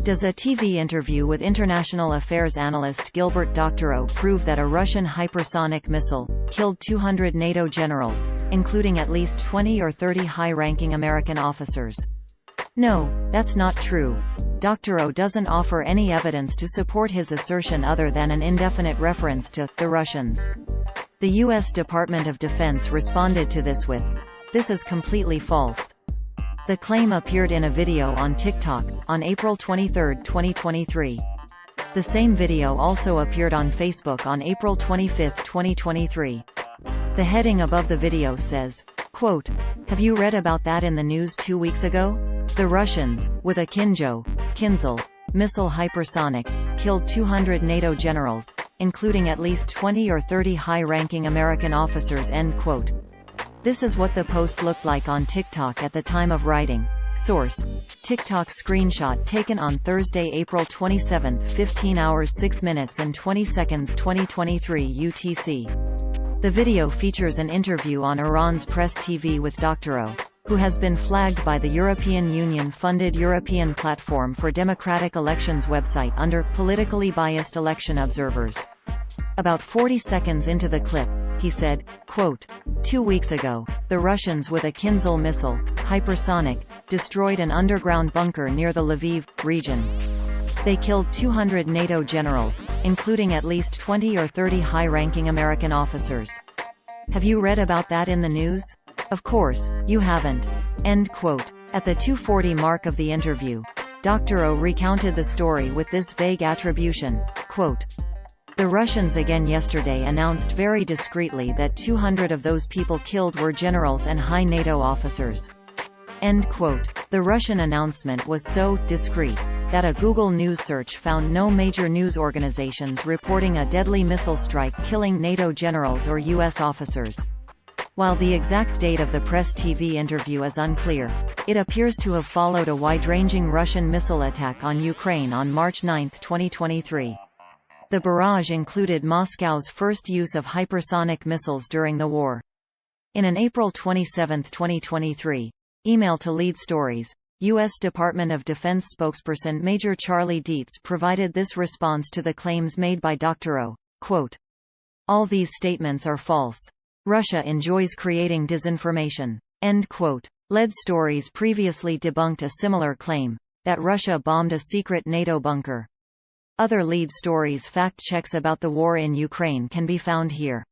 Does a TV interview with international affairs analyst Gilbert Doctorow prove that a Russian hypersonic missile killed 200 NATO generals, including at least 20 or 30 high-ranking American officers? No, that's not true. Doctorow doesn't offer any evidence to support his assertion other than an indefinite reference to the Russians. The U.S. Department of Defense responded to this with, "This is completely false." The claim appeared in a video on TikTok, on April 23, 2023. The same video also appeared on Facebook on April 25, 2023. The heading above the video says, quote, "Have you read about that in the news 2 weeks ago? The Russians, with a Kinzhal missile hypersonic, killed 200 NATO generals, including at least 20 or 30 high-ranking American officers." End quote. This is what the post looked like on TikTok at the time of writing. Source: TikTok screenshot taken on Thursday, April 27, 15 hours 6 minutes and 20 seconds 2023 UTC. The video features an interview on Iran's Press TV with Doctorow, who has been flagged by the European Union-funded European Platform for Democratic Elections website under politically biased election observers. About 40 seconds into the clip, he said, quote, "2 weeks ago, the Russians with a Kinzhal missile, hypersonic, destroyed an underground bunker near the Lviv region. They killed 200 NATO generals, including at least 20 or 30 high-ranking American officers. Have you read about that in the news? Of course, you haven't." End quote. At the 2:40 mark of the interview, Doctorow recounted the story with this vague attribution, quote, "The Russians again yesterday announced very discreetly that 200 of those people killed were generals and high NATO officers." End quote. The Russian announcement was so discreet that a Google News search found no major news organizations reporting a deadly missile strike killing NATO generals or U.S. officers. While the exact date of the Press TV interview is unclear, it appears to have followed a wide-ranging Russian missile attack on Ukraine on March 9, 2023. The barrage included Moscow's first use of hypersonic missiles during the war. In an April 27, 2023, email to Lead Stories, U.S. Department of Defense spokesperson Major Charlie Dietz provided this response to the claims made by Doctorow, quote, "All these statements are false. Russia enjoys creating disinformation." End quote. Lead Stories previously debunked a similar claim, that Russia bombed a secret NATO bunker. Other Lead Stories fact checks about the war in Ukraine can be found here.